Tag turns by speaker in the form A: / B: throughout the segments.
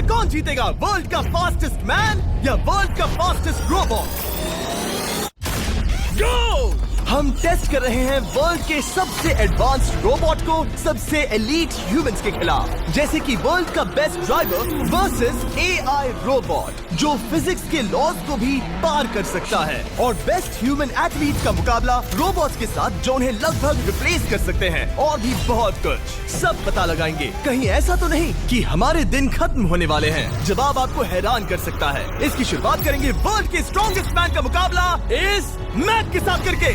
A: में कौन जीतेगा, वर्ल्ड का फास्टेस्ट मैन या वर्ल्ड का फास्टेस्ट रोबोट? गो! हम टेस्ट कर रहे हैं वर्ल्ड के सबसे एडवांस्ड रोबोट को सबसे एलीट ह्यूमंस के खिलाफ, जैसे कि वर्ल्ड का best driver versus AI robot जो फिजिक्स के लॉज को भी पार कर सकता है, और बेस्ट ह्यूमन एथलीट का मुकाबला रोबोट्स के साथ जो उन्हें लगभग रिप्लेस कर सकते हैं, और भी बहुत कुछ सब पता लगाएंगे। कहीं ऐसा तो नहीं कि हमारे दिन खत्म होने वाले हैं? जवाब आपको हैरान कर सकता है। इसकी शुरुआत करेंगे वर्ल्ड के स्ट्रॉन्गेस्ट मैन का मुकाबला इस मैक के साथ करके।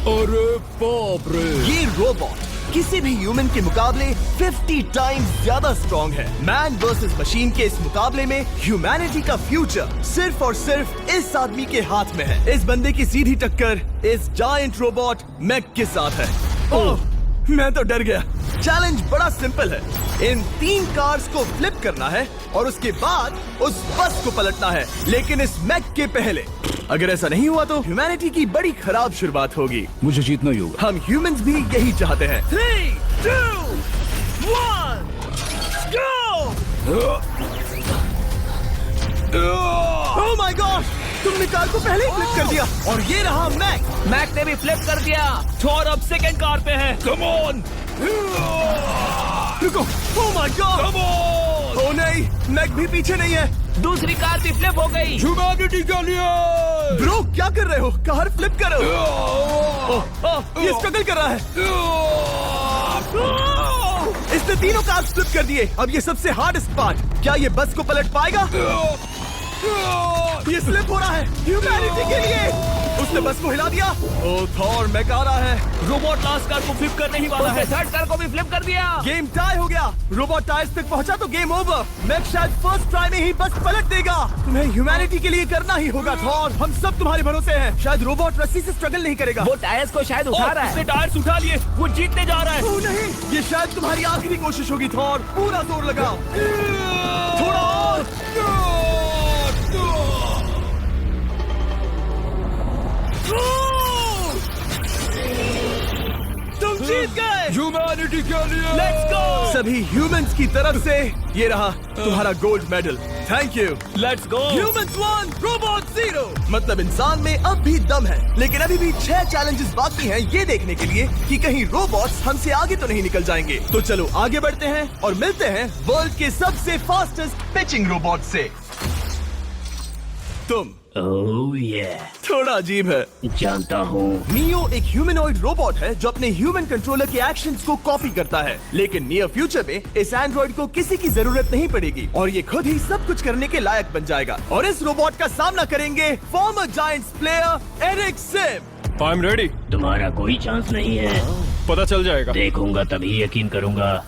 B: अरे बाप रे!
A: ये रोबोट किसी भी ह्यूमन के मुकाबले 50 टाइम्स ज्यादा स्ट्रॉन्ग है। मैन वर्सेस मशीन के इस मुकाबले में ह्यूमैनिटी का फ्यूचर सिर्फ और सिर्फ इस आदमी के हाथ में है। इस बंदे की सीधी टक्कर इस जायंट रोबोट मैक के साथ है। ओह, मैं तो डर गया। चैलेंज बड़ा सिंपल है। इन 3 कार्स को फ्लिप करना है और उसके बाद उस बस को पलटना है, लेकिन इस मैक के पहले। अगर ऐसा नहीं हुआ तो ह्यूमैनिटी की बड़ी खराब शुरुआत होगी।
B: मुझे जीतना ही होगा।
A: हम ह्यूमंस भी यही चाहते हैं। 3, 2, 1, गो! Oh my god! तुमने कार को पहले ही फ्लिप कर दिया, और ये रहा मैक।
C: मैक ने भी फ्लिप कर दिया। थॉर अब सेकंड कार पे है।
B: Come on!
A: रुको! Oh my god!
B: Come on!
A: Oh नहीं, मैक भी पीछे नहीं है।
C: दूसरी कार भी फ्लिप हो गई।
B: ह्यूमैनिटी के लिए!
A: ब्रो, क्या कर रहे हो? कार फ्लिप करो। ओह, ये स्ट्रगल कर रहा है। इसने तीनों कार फ्लिप कर दिए। अब ये सबसे हार्डेस्ट पार्ट, क्या ये बस को पलट पाएगा? ये स्लिप हो रहा है ह्यूमैनिटी के लिए। उसने बस को हिला दिया। ओह थॉर, मैक आ रहा है।
C: रोबोट लास्ट कार को फ्लिप करने ही वाला है। थर्ड कार को भी फ्लिप कर दिया।
A: गेम टाई हो गया। रोबोट टायर्स तक पहुंचा तो गेम ओवर। मैक शायद फर्स्ट ट्राई में ही बस पलट देगा। तुम्हें ह्यूमैनिटी के लिए करना ही होगा थॉर। हम सब तुम्हारे भरोसे हैं। शायद रोबोट रस्सी से स्ट्रगल नहीं करेगा।
C: वो टायर्स को शायद उठा रहा है।
B: उसने टायर्स उठा लिए। वो जीतने जा रहा है।
A: ओह नहीं, ये शायद तुम्हारी आखिरी कोशिश होगी थॉर। पूरा जोर लगाओ। थोड़ा और। तुम जीत गए।
B: ह्यूमैनिटी के लिए!
A: Let's go! सभी ह्यूमंस की तरफ से ये रहा तुम्हारा gold medal. Thank you.
C: Let's go.
A: Humans 1, robot 0। मतलब इंसान में अब भी दम है, लेकिन अभी भी 6 चैलेंजेस बाकी हैं ये देखने के लिए कि कहीं रोबोट्स हमसे आगे तो नहीं निकल जाएंगे। तो चलो आगे बढ़ते हैं और मिलते हैं वर्ल्ड के सबसे फास्टेस्ट पिचिंग रोबोट से। तुम
C: ओह ये
A: थोड़ा अजीब है,
C: जानता हूँ।
A: नियो एक ह्यूमनॉइड रोबोट है जो अपने ह्यूमन कंट्रोलर के एक्शंस को कॉपी करता है, लेकिन नियर फ्यूचर में इस एंड्रॉइड को किसी की जरूरत नहीं पड़ेगी और ये खुद ही सब कुछ करने के लायक बन जाएगा। और इस रोबोट का सामना करेंगे former giants player Eric Sim.
B: I am ready.
C: तुम्हारा कोई चांस नहीं है।
B: पता चल जाएगा।
C: देखूंगा तभी यकीन करूंगा।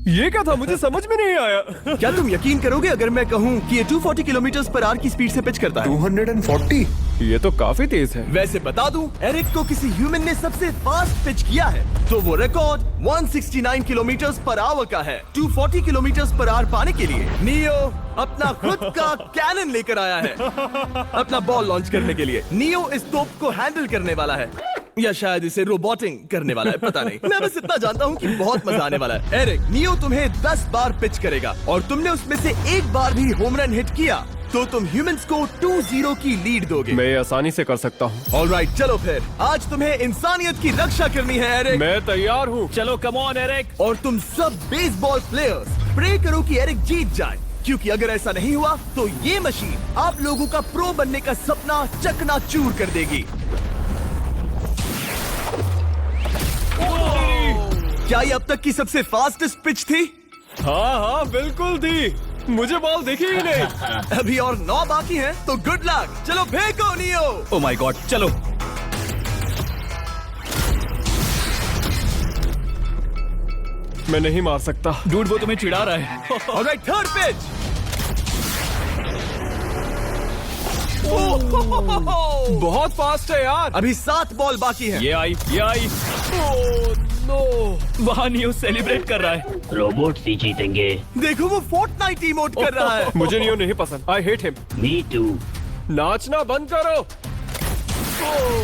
B: ये क्या था? मुझे समझ में नहीं आया।
A: क्या तुम यकीन करोगे अगर मैं कहूँ कि ये 240 किलोमीटर पर आवर की स्पीड से पिच करता है?
B: 240? ये तो काफी तेज है।
A: वैसे बता दूं, एरिक को किसी ह्यूमन ने सबसे फास्ट पिच किया है तो वो रिकॉर्ड 169 किलोमीटर पर आवर का है। 240 किलोमीटर पर आवर पाने के लिए नियो अपना खुद का कैनन लेकर आया है अपना बॉल लॉन्च करने के लिए। नियो इस तोप को हैंडल करने वाला है, या शायद इसे रोबोटिंग करने वाला है, पता नहीं। मैं बस इतना जानता हूँ कि बहुत मजा आने वाला है। एरिक, नियो तुम्हें 10 बार पिच करेगा और तुमने उसमें से एक बार भी होम रन हिट किया तो तुम ह्यूमंस को 2-0 की लीड दोगे।
B: मैं ये आसानी से कर सकता हूँ।
A: ऑलराइट, चलो फिर आज तुम्हें इंसानियत की रक्षा करनी है एरिक।
B: मैं तैयार हूँ।
C: चलो कम ऑन एरिक।
A: और तुम सब बेसबॉल प्लेयर्स प्रे करो कि एरिक जीत जाए, क्योंकि अगर ऐसा नहीं हुआ तो ये मशीन आप लोगों का प्रो बनने का सपना चकनाचूर कर देगी। क्या ये अब तक की सबसे फास्टेस्ट पिच थी?
B: हाँ हाँ बिल्कुल थी। मुझे बॉल दिखी ही नहीं।
A: अभी और 9 बाकी हैं, तो गुड लक। चलो फेंको नियो।
B: ओह माय गॉड, चलो। मैं नहीं मार सकता।
C: डूड वो तुम्हें चिढ़ा रहा है।
A: Alright, third pitch.
B: बहुत फास्ट है यार।
A: अभी 7 बॉल बाकी हैं।
B: ये आई, ये आई। Oh no!
C: वहाँ नियो सेलिब्रेट कर रहा है। रोबोट ही जीतेंगे।
A: देखो वो फोर्टनाइट इमोट कर रहा है।
B: मुझे नियो नहीं पसंद। I hate him.
C: Me too.
B: नाचना बंद करो।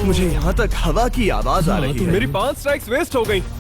A: मुझे यहाँ तक हवा की आवाज आ रही है।
B: मेरी 5 स्ट्राइक्स वेस्ट हो गई।